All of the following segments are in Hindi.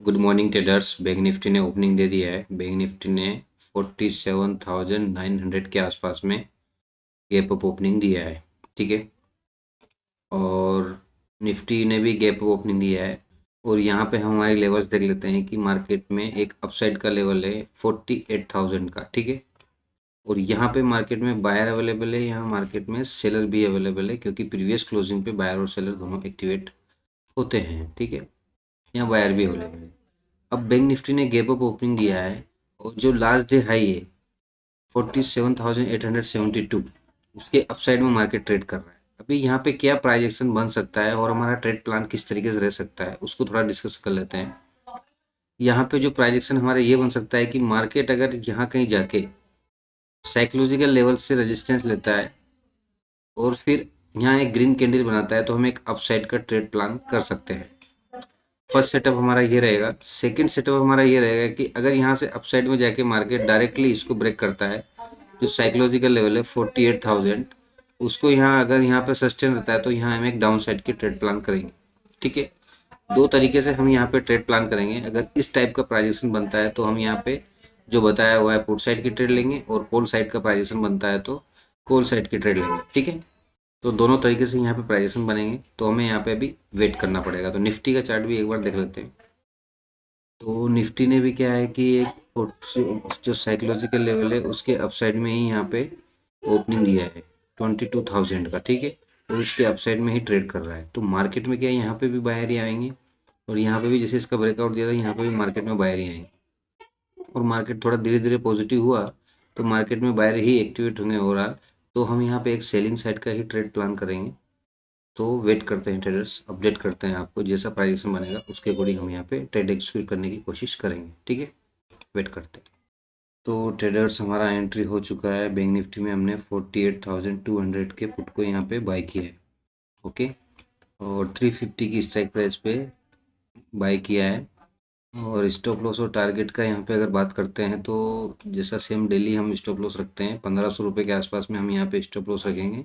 Good morning traders. Bank Nifty ने ओपनिंग दे दिया है। बैंक निफ्टी ने 47,900 के आसपास में गैप अप ओपनिंग दिया है। ठीक है। और निफ्टी ने भी गैप अप ओपनिंग दिया है। और यहाँ पे हम हमारे लेवल्स देख लेते हैं कि मार्केट में एक अपसाइड का लेवल है 48,000 का। ठीक है। और यहाँ पे मार्केट में बायर अवेलेबल है, यहाँ मार्केट में सेलर भी अवेलेबल है, क्योंकि प्रीवियस क्लोजिंग पे बायर और सेलर दोनों एक्टिवेट होते हैं। ठीक है। यहाँ बायर भी अवेलेबल है। अब बैंक निफ्टी ने गैप अप ओपनिंग दिया है और जो लास्ट डे हाई है 47,872, उसके अपसाइड में मार्केट ट्रेड कर रहा है। अभी यहाँ पे क्या प्राइस एक्शन बन सकता है और हमारा ट्रेड प्लान किस तरीके से रह सकता है, उसको थोड़ा डिस्कस कर लेते हैं। यहाँ पे जो प्राइस एक्शन हमारा ये बन सकता है कि मार्केट अगर यहाँ कहीं जाके साइकोलॉजिकल लेवल से रेजिस्टेंस लेता है और फिर यहाँ एक ग्रीन कैंडल बनाता है, तो हम एक अपसाइड का ट्रेड प्लान कर सकते हैं। फर्स्ट सेटअप हमारा ये रहेगा। सेकंड सेटअप हमारा ये रहेगा कि अगर यहाँ से अपसाइड में जाके मार्केट डायरेक्टली इसको ब्रेक करता है, जो साइकोलॉजिकल लेवल है 48,000, उसको यहाँ अगर यहाँ पे सस्टेन रहता है, तो यहाँ हम एक डाउन साइड की ट्रेड प्लान करेंगे। ठीक है। दो तरीके से हम यहाँ पे ट्रेड प्लान करेंगे। अगर इस टाइप का प्राइजेशन बनता है तो हम यहाँ पे जो बताया हुआ है पुट साइड की ट्रेड लेंगे, और कॉल साइड का प्राइजेशन बनता है तो कॉल साइड की ट्रेड लेंगे। ठीक है। तो दोनों तरीके से यहाँ पे प्राइजेशन बनेंगे, तो हमें यहाँ पे अभी वेट करना पड़ेगा। तो निफ्टी का चार्ट भी एक बार देख लेते हैं। तो निफ्टी ने भी क्या है कि एक जो साइकोलॉजिकल लेवल है उसके अपसाइड में ही यहाँ पे ओपनिंग दिया है 22,000 का। ठीक है। और उसके अपसाइड में ही ट्रेड कर रहा है। तो मार्केट में क्या है, यहाँ पे भी बायर ही आएंगे, और यहाँ पे भी जैसे इसका ब्रेकआउट दिया था, यहाँ पे भी मार्केट में बायर ही आएंगे। और मार्केट थोड़ा धीरे धीरे पॉजिटिव हुआ तो मार्केट में बायर ही एक्टिवेट होंगे ओवरऑल। तो हम यहाँ पे एक सेलिंग साइड का ही ट्रेड प्लान करेंगे। तो वेट करते हैं ट्रेडर्स, अपडेट करते हैं आपको, जैसा प्राइस बनेगा उसके अकॉर्डिंग हम यहाँ पे ट्रेड एक्सिक्यूट करने की कोशिश करेंगे। ठीक है। वेट करते हैं। तो ट्रेडर्स हमारा एंट्री हो चुका है। बैंक निफ्टी में हमने 48,200 के पुट को यहाँ पे बाय किया है। ओके। और 350 की स्ट्राइक प्राइस पे बाय किया है। और स्टॉप लॉस और टारगेट का यहाँ पे अगर बात करते हैं, तो जैसा सेम डेली हम स्टॉप लॉस रखते हैं 1500 रुपये के आसपास में हम यहाँ पे स्टॉप लॉस रखेंगे,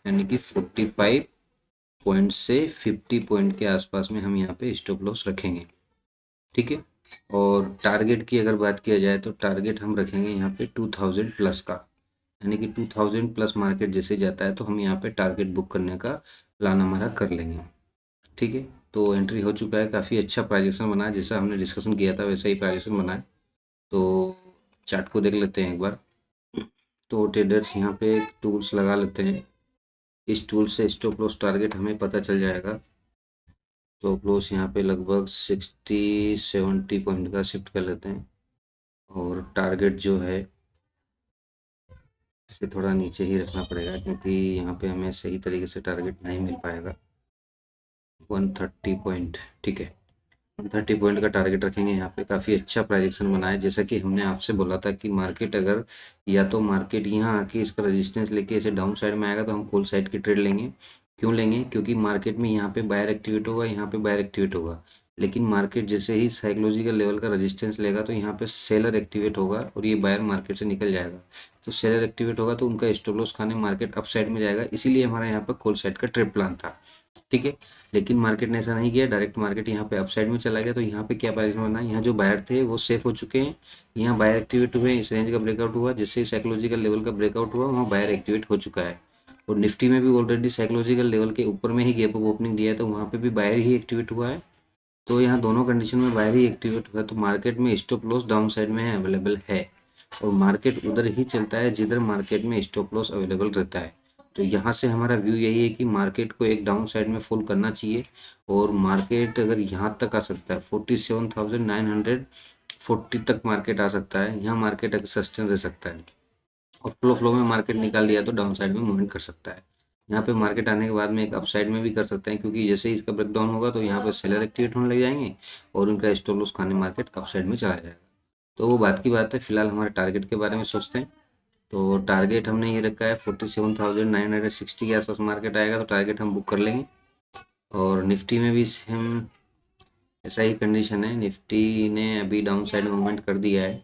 यानी कि 45 पॉइंट से 50 पॉइंट के आसपास में हम यहाँ पे स्टॉप लॉस रखेंगे। ठीक है। और टारगेट की अगर बात किया जाए तो टारगेट हम रखेंगे यहाँ पे 2000 प्लस का, यानी कि 2000 प्लस मार्केट जैसे जाता है तो हम यहाँ पे टारगेट बुक करने का प्लान हमारा कर लेंगे। ठीक है। तो एंट्री हो चुका है। काफ़ी अच्छा प्राइजेशन बना है, जैसा हमने डिस्कशन किया था वैसा ही प्राइजेशन बना है। तो चार्ट को देख लेते हैं एक बार। तो ट्रेडर्स यहाँ पे टूल्स लगा लेते हैं। इस टूल से स्टॉप लॉस टारगेट हमें पता चल जाएगा। स्टॉप लॉस यहाँ पे लगभग 60-70 पॉइंट का शिफ्ट कर लेते हैं। और टारगेट जो है इसे थोड़ा नीचे ही रखना पड़ेगा, क्योंकि यहाँ पे हमें सही तरीके से टारगेट नहीं मिल पाएगा। 130 पॉइंट। ठीक है। 130 पॉइंट का टारगेट रखेंगे। यहाँ पे काफ़ी अच्छा प्राइजेक्शन बना है। जैसा कि हमने आपसे बोला था कि मार्केट अगर, या तो मार्केट यहाँ आके इसका रेजिस्टेंस लेके ऐसे डाउन साइड में आएगा तो हम कॉल साइड की ट्रेड लेंगे। क्यों लेंगे? क्योंकि मार्केट में यहाँ पे बायर एक्टिवेट होगा, यहाँ पे बायर एक्टिवेट होगा, लेकिन मार्केट जैसे ही साइकोलॉजिकल लेवल का रेजिस्टेंस लेगा तो यहाँ पे सेलर एक्टिवेट होगा और ये बायर मार्केट से निकल जाएगा। तो सेलर एक्टिवेट होगा तो उनका स्टॉप लॉस खाने मार्केट अप साइड में जाएगा, इसीलिए हमारा यहाँ पर कॉल साइड का ट्रेड प्लान था। ठीक है। लेकिन मार्केट ने ऐसा नहीं किया, डायरेक्ट मार्केट यहाँ पे अपसाइड में चला गया। तो यहाँ पे क्या प्राइस बना, यहाँ जो बायर थे वो सेफ हो चुके हैं, यहाँ बायर एक्टिवेट हुए, इस रेंज का ब्रेकआउट हुआ, जिससे साइकोलॉजिकल लेवल का ब्रेकआउट हुआ वहाँ बायर एक्टिवेट हो चुका है। और निफ्टी में भी ऑलरेडी साइकोलॉजिकल लेवल के ऊपर में ही गैप अप ओपनिंग दिया है, तो वहाँ पे भी बायर ही एक्टिवेट हुआ है। तो यहाँ दोनों कंडीशन में बायर ही एक्टिवेट हुआ है, तो मार्केट में स्टॉप लॉस डाउन साइड में अवेलेबल है। और मार्केट उधर ही चलता है जिधर मार्केट में स्टॉप लॉस अवेलेबल रहता है। तो यहाँ से हमारा व्यू यही है कि मार्केट को एक डाउन साइड में फॉल करना चाहिए। और मार्केट अगर यहाँ तक आ सकता है 47,940 तक मार्केट आ सकता है, यहाँ मार्केट अगर सस्टेन रह सकता है और फ्लो में मार्केट निकाल दिया तो डाउन साइड में मूवमेंट कर सकता है। यहाँ पे मार्केट आने के बाद में एक अप साइड में भी कर सकते हैं, क्योंकि जैसे ही इसका ब्रेकडाउन होगा तो यहाँ पे सेलर एक्टिवेट होने लग जाएंगे और उनका स्टॉप लॉस खाने मार्केट अप साइड में चला जाएगा। तो वो बात की बात है। फिलहाल हमारे टारगेट के बारे में सोचते हैं। तो टारगेट हमने ये रखा है 47,960 के आसपास मार्केट आएगा तो टारगेट हम बुक कर लेंगे। और निफ्टी में भी सेम ऐसा ही कंडीशन है। निफ्टी ने अभी डाउन साइड मूवमेंट कर दिया है।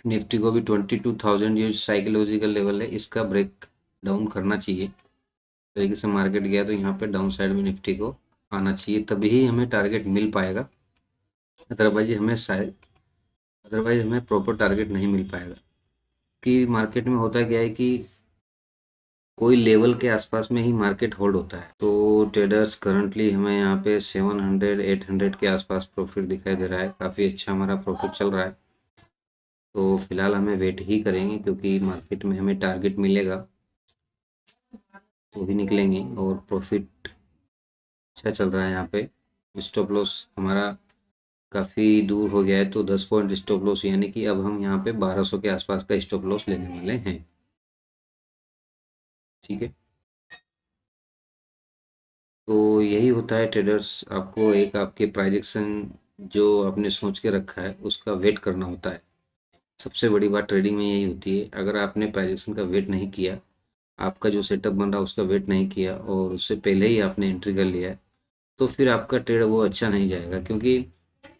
निफ्टी को भी 22,000 जो साइकोलॉजिकल लेवल है इसका ब्रेक डाउन करना चाहिए। तरीके से मार्केट गया तो यहाँ पे डाउन साइड में निफ्टी को आना चाहिए, तभी हमें टारगेट मिल पाएगा। अदरवाइज हमें प्रॉपर टारगेट नहीं मिल पाएगा। कि मार्केट में होता क्या है कि कोई लेवल के आसपास में ही मार्केट होल्ड होता है। तो ट्रेडर्स करंटली हमें यहाँ पे 700-800 के आसपास प्रॉफिट दिखाई दे रहा है, काफ़ी अच्छा हमारा प्रॉफिट चल रहा है। तो फिलहाल हमें वेट ही करेंगे, क्योंकि मार्केट में हमें टारगेट मिलेगा तो ही निकलेंगे। और प्रॉफिट अच्छा चल रहा है यहाँ पे। स्टॉप लॉस हमारा काफ़ी दूर हो गया है, तो 10 पॉइंट स्टॉप लॉस, यानी कि अब हम यहाँ पे 1200 के आसपास का स्टॉप लॉस लेने वाले हैं। ठीक है। तो यही होता है ट्रेडर्स, आपको एक आपके प्राइजेक्शन जो आपने सोच के रखा है उसका वेट करना होता है। सबसे बड़ी बात ट्रेडिंग में यही होती है, अगर आपने प्राइजेक्शन का वेट नहीं किया, आपका जो सेटअप बन रहा है उसका वेट नहीं किया और उससे पहले ही आपने एंट्री कर लिया है, तो फिर आपका ट्रेड वो अच्छा नहीं जाएगा। क्योंकि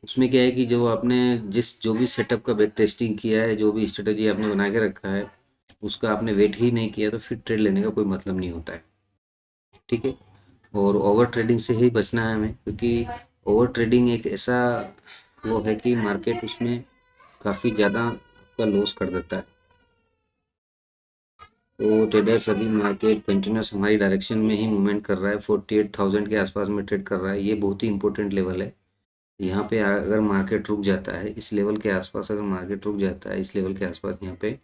उसमें क्या है कि जो भी सेटअप का बैक टेस्टिंग किया है, जो भी स्ट्रेटजी आपने बना के रखा है, उसका आपने वेट ही नहीं किया, तो फिर ट्रेड लेने का कोई मतलब नहीं होता है। ठीक है। और ओवर ट्रेडिंग से ही बचना है हमें, क्योंकि ओवर ट्रेडिंग एक ऐसा वो है कि मार्केट उसमें काफ़ी ज़्यादा आपका लॉस कर देता है। तो ट्रेडर्स, अभी मार्केट कंटिन्यूस हमारी डायरेक्शन में ही मूवमेंट कर रहा है, 48,000 के आसपास में ट्रेड कर रहा है। ये बहुत ही इंपॉर्टेंट लेवल है। यहाँ पे अगर मार्केट रुक जाता है इस लेवल के आसपास, अगर मार्केट रुक जाता है इस लेवल के आसपास यहाँ पे,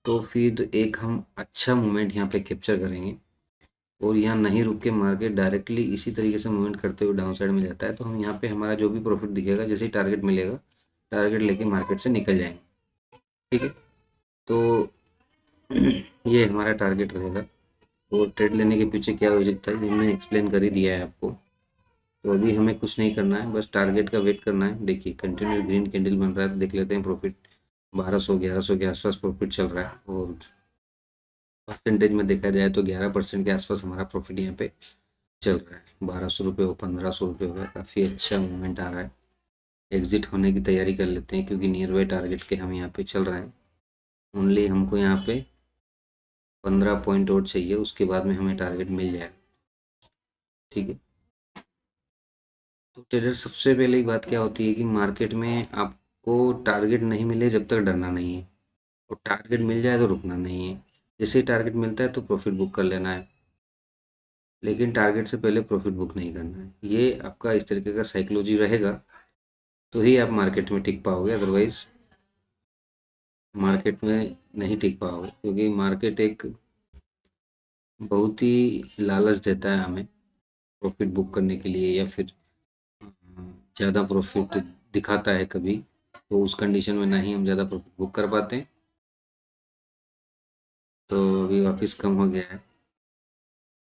तो फिर एक हम अच्छा मूवमेंट यहाँ पे कैप्चर करेंगे। और यहाँ नहीं रुक के मार्केट डायरेक्टली इसी तरीके से मूवमेंट करते हुए डाउन साइड में जाता है, तो हम यहाँ पे हमारा जो भी प्रॉफिट दिखेगा, जैसे ही टारगेट मिलेगा, टारगेट लेके मार्केट से निकल जाएंगे। ठीक है। तो ये हमारा टारगेट रहेगा। और ट्रेड लेने के पीछे क्या लॉजिक था ये हमने एक्सप्लेन कर ही दिया है आपको। तो अभी हमें कुछ नहीं करना है, बस टारगेट का वेट करना है। देखिए कंटिन्यू ग्रीन कैंडल बन रहा है, तो देख लेते हैं प्रॉफिट 1200-1100 के आसपास प्रॉफिट चल रहा है। और परसेंटेज में देखा जाए तो 11% के आसपास हमारा प्रॉफिट यहाँ पे चल रहा है। 1200 रुपये हो, 1500 रुपये हो गया, काफ़ी अच्छा मूवमेंट आ रहा है। एग्जिट होने की तैयारी कर लेते हैं, क्योंकि नियर बाई टारगेट के हम यहाँ पे चल रहे हैं। ओनली हमको यहाँ पे 15 पॉइंट और चाहिए, उसके बाद में हमें टारगेट मिल जाएगा। ठीक है। तो ट्रेडर, सबसे पहले ही बात क्या होती है कि मार्केट में आपको टारगेट नहीं मिले जब तक डरना नहीं है, और टारगेट मिल जाए तो रुकना नहीं है। जैसे ही टारगेट मिलता है तो प्रॉफिट बुक कर लेना है, लेकिन टारगेट से पहले प्रॉफिट बुक नहीं करना है। ये आपका इस तरीके का साइकोलॉजी रहेगा, तो ही आप मार्केट में टिक पाओगे। अदरवाइज मार्केट में नहीं टिक पाओगे, क्योंकि मार्केट एक बहुत ही लालच देता है हमें प्रॉफिट बुक करने के लिए, या फिर ज़्यादा प्रॉफिट दिखाता है कभी। तो उस कंडीशन में ना ही हम ज़्यादा प्रॉफिट बुक कर पाते हैं। तो अभी वापस कम हो गया है,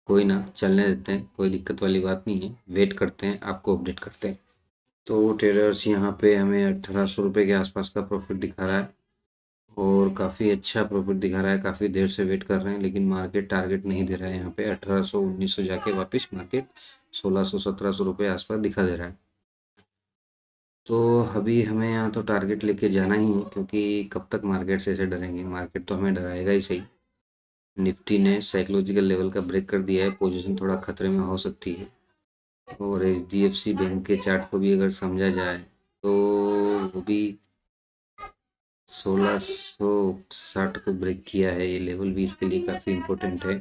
कोई ना, चलने देते हैं, कोई दिक्कत वाली बात नहीं है। वेट करते हैं, आपको अपडेट करते हैं। तो ट्रेडर्स, यहाँ पे हमें 1800 रुपये के आसपास का प्रॉफिट दिखा रहा है, और काफ़ी अच्छा प्रॉफिट दिखा रहा है। काफ़ी देर से वेट कर रहे हैं, लेकिन मार्केट टारगेट नहीं दे रहा है। यहाँ पे 1800-1900 जाके वापस मार्केट 1600-1700 रुपये आसपास दिखा दे रहा है। तो अभी हमें यहाँ तो टारगेट लेके जाना ही है, क्योंकि कब तक मार्केट से ऐसे डरेंगे, मार्केट तो हमें डराएगा ही सही। निफ्टी ने साइकोलॉजिकल लेवल का ब्रेक कर दिया है, पोजीशन थोड़ा खतरे में हो सकती है। और एचडीएफसी बैंक के चार्ट को भी अगर समझा जाए, तो वो भी 1660 को ब्रेक किया है। ये लेवल भी इसके लिए काफ़ी इम्पोर्टेंट है।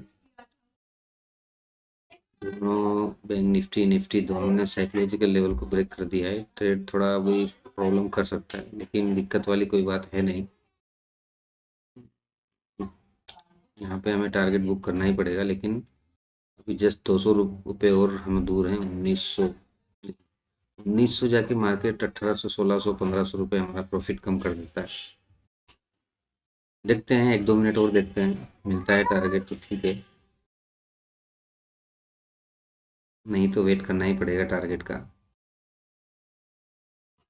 दोनों बैंक, निफ्टी निफ्टी दोनों ने साइकोलॉजिकल लेवल को ब्रेक कर दिया है। ट्रेड थोड़ा अभी प्रॉब्लम कर सकता है, लेकिन दिक्कत वाली कोई बात है नहीं। यहाँ पे हमें टारगेट बुक करना ही पड़ेगा, लेकिन अभी जस्ट 200 रुपये और हम दूर हैं। 1900 जाके मार्केट 1800, 1600, 1500 रुपये हमारा प्रॉफिट कम कर देता है। देखते हैं, 1-2 मिनट और देखते हैं, मिलता है टारगेट तो ठीक है, नहीं तो वेट करना ही पड़ेगा टारगेट का।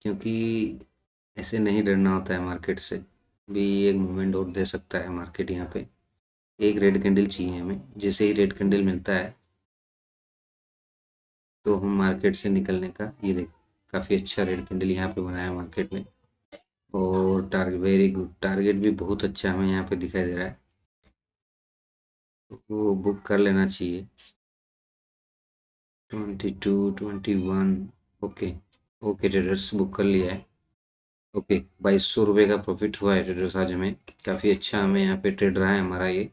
क्योंकि ऐसे नहीं डरना होता है मार्केट से। भी एक मूवमेंट और दे सकता है मार्केट यहाँ पे। एक रेड कैंडल चाहिए हमें, जैसे ही रेड कैंडल मिलता है तो हम मार्केट से निकलने का, ये देख, काफ़ी अच्छा रेड कैंडल यहाँ पे बनाया मार्केट ने। और टारगेट, वेरी गुड, टारगेट भी बहुत अच्छा हमें यहाँ पे दिखाई दे रहा है, तो वो बुक कर लेना चाहिए। 22, 21। ओके ओके, ट्रेडर्स बुक कर लिया है। ओके, 2200 रुपये का प्रॉफिट हुआ है ट्रेडर्स आज हमें। काफ़ी अच्छा हमें यहाँ पे ट्रेड रहा है हमारा ये।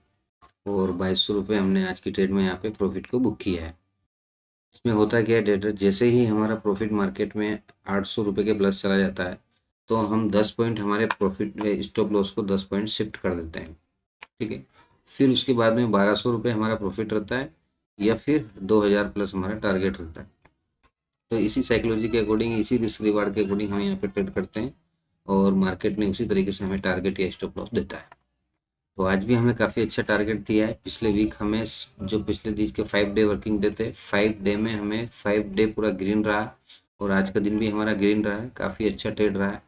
और 2200 रुपये हमने आज की ट्रेड में यहाँ पे प्रॉफिट को बुक किया है। इसमें होता क्या है ट्रेडर, जैसे ही हमारा प्रॉफिट मार्केट में 800 रुपये के प्लस चला जाता है तो हम 10 पॉइंट हमारे प्रॉफिट स्टॉप लॉस को 10 पॉइंट शिफ्ट कर देते हैं। ठीक है, फिर उसके बाद में 1200 रुपये हमारा प्रॉफिट रहता है या फिर 2000 प्लस हमारा टारगेट रहता है। तो इसी साइकोलॉजी के अकॉर्डिंग, इसी रिस्क रिवार्ड के अकॉर्डिंग हम यहाँ पे ट्रेड करते हैं और मार्केट में उसी तरीके से हमें टारगेट या स्टॉप लॉस देता है। तो आज भी हमें काफ़ी अच्छा टारगेट दिया है। पिछले वीक हमें जो पिछले दिन के 5 डे वर्किंग डे थे, 5 डे में हमें 5 डे पूरा ग्रीन रहा और आज का दिन भी हमारा ग्रीन रहा है। काफ़ी अच्छा ट्रेड रहा है।